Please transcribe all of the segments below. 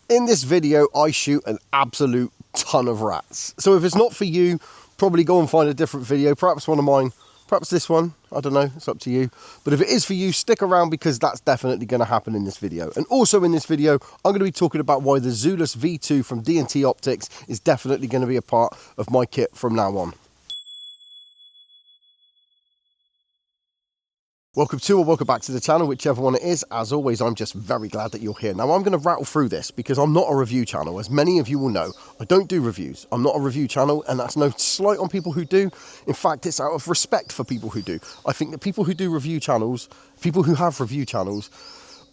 In this video, I shoot an absolute ton of rats. So if it's not for you, probably go and find a different video, perhaps one of mine, perhaps this one, I don't know, it's up to you. But if it is for you, stick around because that's definitely going to happen in this video. And also in this video, I'm going to be talking about why the Zulus V2 from D&T Optics is definitely going to be a part of my kit from now on. Welcome to or welcome back to the channel, whichever one it is. As always, I'm just very glad that you're here. Now, I'm going to rattle through this because I'm not a review channel. As many of you will know, I don't do reviews. I'm not a review channel, and that's no slight on people who do. In fact, it's out of respect for people who do. I think that people who do review channels, people who have review channels,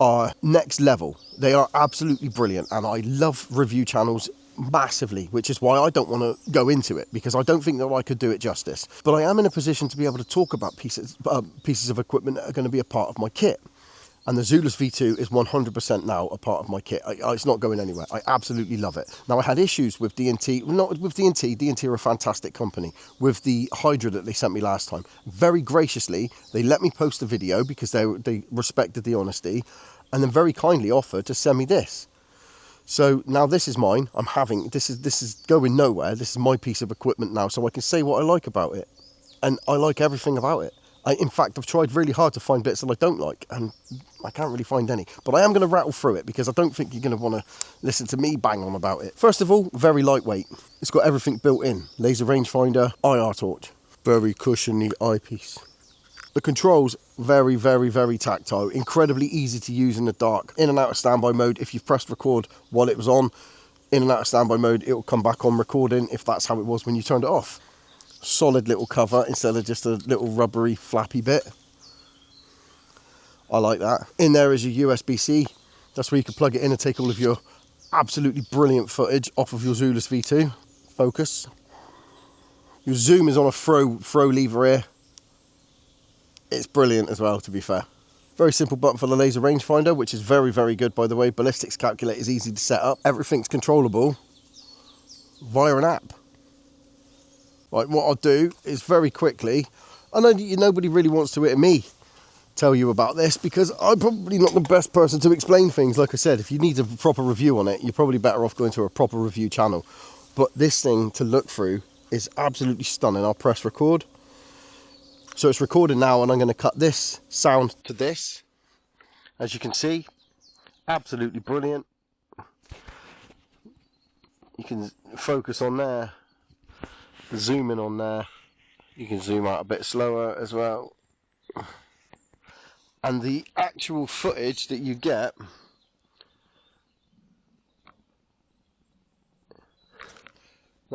are next level. They are absolutely brilliant, and I love review channels massively, which is why I don't want to go into it, because I don't think that I could do it justice. But I am in a position to be able to talk about pieces of equipment that are going to be a part of my kit. And the Zulus V2 is 100% now a part of my kit. It's not going anywhere. I absolutely love it. Now, I had issues with D&T, not with D&T. D&T are a fantastic company. With the Hydra that they sent me last time, very graciously, they let me post a video because they respected the honesty, and then very kindly offered to send me this. So now this is mine. This is going nowhere. This is my piece of equipment now, so I can say what I like about it. And I like everything about it. In fact, I've tried really hard to find bits that I don't like, and I can't really find any. But I am going to rattle through it because I don't think you're going to want to listen to me bang on about it. First of all, very lightweight. It's got everything built in. Laser rangefinder, IR torch. Very cushiony eyepiece. The controls, very, very, very tactile, incredibly easy to use in the dark. In and out of standby mode, if you've pressed record while it was on, in and out of standby mode, it will come back on recording if that's how it was when you turned it off. Solid little cover instead of just a little rubbery, flappy bit. I like that. In there is your USB-C. That's where you can plug it in and take all of your absolutely brilliant footage off of your Zulus V2. Focus. Your zoom is on a throw lever here. It's brilliant as well, to be fair. Very simple button for the laser rangefinder, which is very, very good, by the way. Ballistics calculator is easy to set up. Everything's controllable via an app. Right, what I'll do is very quickly, I know nobody really wants to hear me tell you about this because I'm probably not the best person to explain things. Like I said, if you need a proper review on it, you're probably better off going to a proper review channel. But this thing to look through is absolutely stunning. I'll press record. So it's recording now, and I'm going to cut this sound to this. As you can see, absolutely brilliant. You can focus on there, zoom in on there. You can zoom out a bit slower as well. And the actual footage that you get,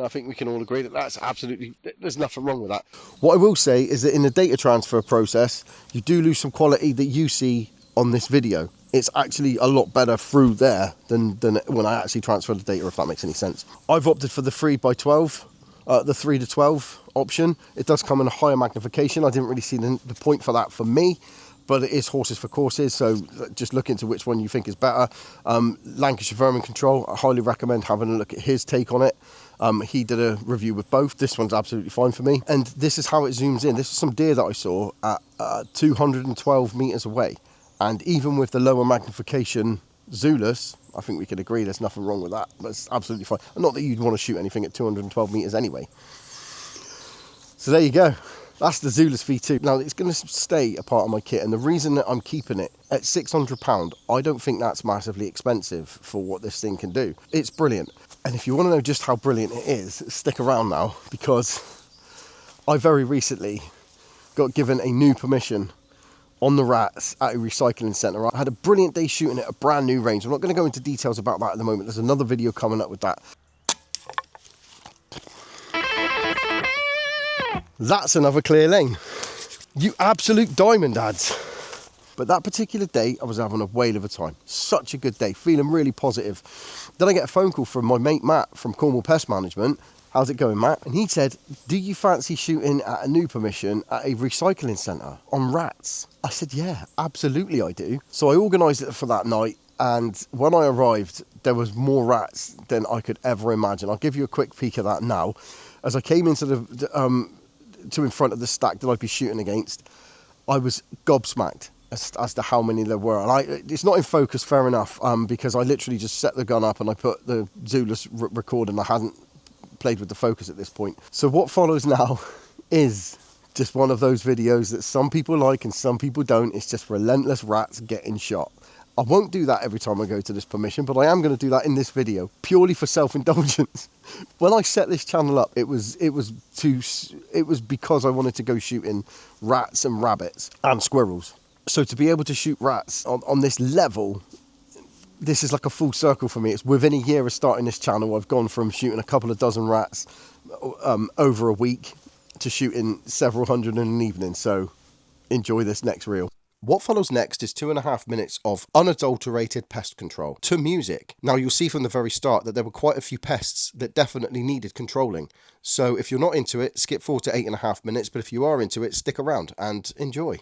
I think we can all agree that that's absolutely, there's nothing wrong with that. What I will say is that in the data transfer process, you do lose some quality that you see on this video. It's actually a lot better through there than when I actually transfer the data, if that makes any sense. I've opted for the 3x12, the 3:12 option. It does come in a higher magnification. I didn't really see the point for that for me, but it is horses for courses, so just look into which one you think is better. Lancashire Vermin Control, I highly recommend having a look at his take on it. He did a review with both. This one's absolutely fine for me. And this is how it zooms in. This is some deer that I saw at 212 meters away. And even with the lower magnification Zulus, I think we can agree there's nothing wrong with that. That's absolutely fine. Not that you'd want to shoot anything at 212 meters anyway. So there you go. That's the Zulus V2. Now, it's going to stay a part of my kit, and the reason that I'm keeping it at £600, I don't think that's massively expensive for what this thing can do. It's brilliant. And if you want to know just how brilliant it is, stick around now, because I very recently got given a new permission on the rats at a recycling centre. I had a brilliant day shooting at a brand new range. I'm not going to go into details about that at the moment. There's another video coming up with that. That's another clear lane. You absolute diamond ads. But that particular day, I was having a whale of a time. Such a good day, feeling really positive. Then I get a phone call from my mate Matt from Cornwall Pest Management. How's it going, Matt? And he said, do you fancy shooting at a new permission at a recycling centre on rats? I said, yeah, absolutely I do. So I organised it for that night, and when I arrived, there was more rats than I could ever imagine. I'll give you a quick peek of that now. As I came into in front of the stack that I'd be shooting against, I was gobsmacked. as to how many there were. And it's not in focus, fair enough, because I literally just set the gun up and I put the Zulus record, and I hadn't played with the focus at this point. So what follows now is just one of those videos that some people like and some people don't. It's just relentless rats getting shot. I won't do that every time I go to this permission, but I am going to do that in this video, purely for self-indulgence. When I set this channel up, it was because I wanted to go shooting rats and rabbits and squirrels. So to be able to shoot rats on this level, this is like a full circle for me. It's within a year of starting this channel, I've gone from shooting a couple of dozen rats over a week to shooting several hundred in an evening. So enjoy this next reel. What follows next is 2.5 minutes of unadulterated pest control to music. Now you'll see from the very start that there were quite a few pests that definitely needed controlling. So if you're not into it, skip forward to 8.5 minutes, but if you are into it, stick around and enjoy.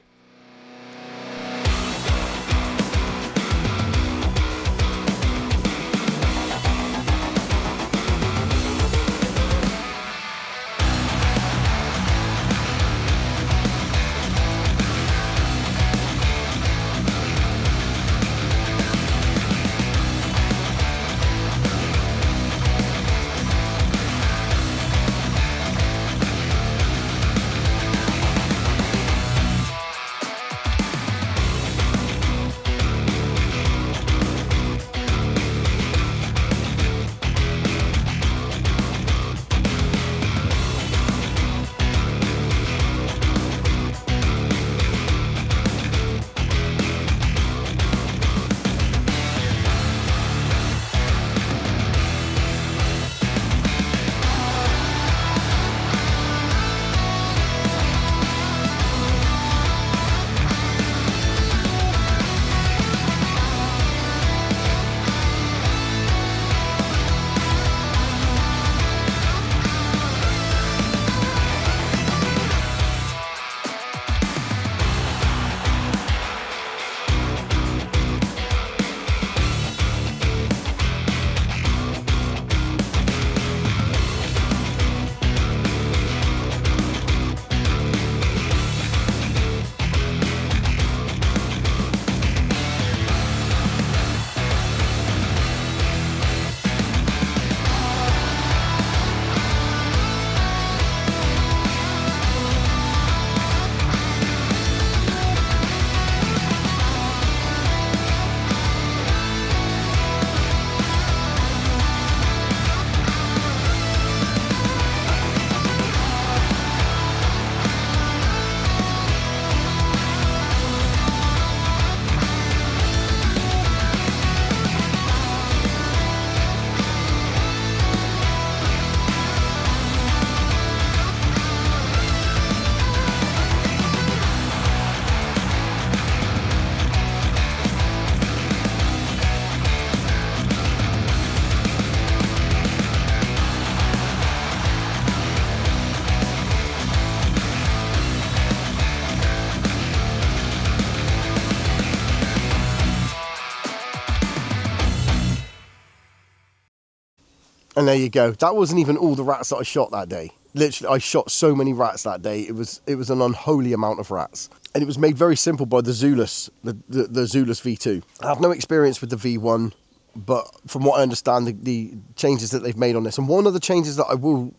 And there you go. That wasn't even all the rats that I shot that day. Literally, I shot so many rats that day. It was an unholy amount of rats. And it was made very simple by the Zulus, the Zulus V2. I have no experience with the V1, but from what I understand, the changes that they've made on this. And one of the changes that I will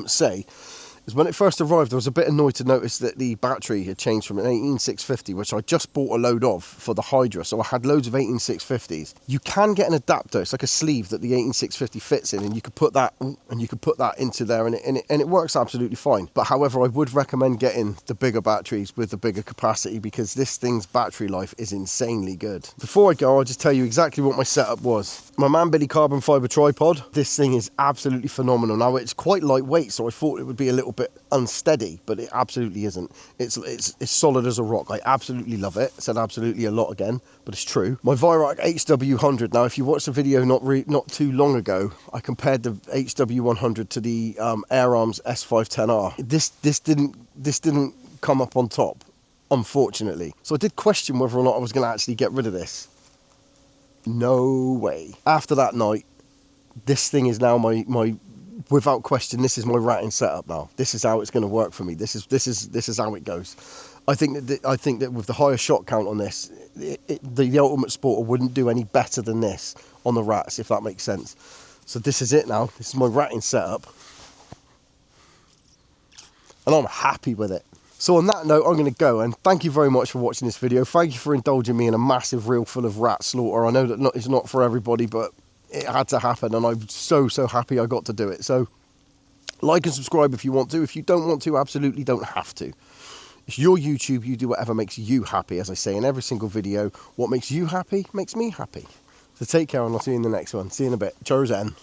say is when it first arrived, I was a bit annoyed to notice that the battery had changed from an 18650, which I just bought a load of for the Hydra, so I had loads of 18650s. You can get an adapter, it's like a sleeve that the 18650 fits in, and you could put that into there, and it works absolutely fine. But however, I would recommend getting the bigger batteries with the bigger capacity, because this thing's battery life is insanely good. Before I go, I'll just tell you exactly what my setup was. My Man Billy carbon fibre tripod. This thing is absolutely phenomenal. Now, it's quite lightweight, so I thought it would be a little bit unsteady, but it absolutely isn't. It's solid as a rock. I absolutely love it. I said absolutely a lot again, but it's true. My Weihrauch HW100. Now, if you watched the video not too long ago, I compared the HW100 to the Air Arms S510R. This didn't come up on top, unfortunately. So I did question whether or not I was going to actually get rid of this. No way. After that night, this thing is now my without question, this is my ratting setup now. This is how it's going to work for me. This is how it goes. I think that with the higher shot count on this, the Ultimate Sporter wouldn't do any better than this on the rats, if that makes sense. So this is it now. This is my ratting setup, and I'm happy with it. So on that note, I'm going to go, and thank you very much for watching this video. Thank you for indulging me in a massive reel full of rat slaughter. I know that it's not for everybody, but it had to happen, and I'm so happy I got to do it. So like and subscribe if you want to. If you don't want to, absolutely don't have to. It's your YouTube. You do whatever makes you happy. As I say in every single video, what makes you happy makes me happy. So take care, and I'll see you in the next one. See you in a bit. Cheers, Zen.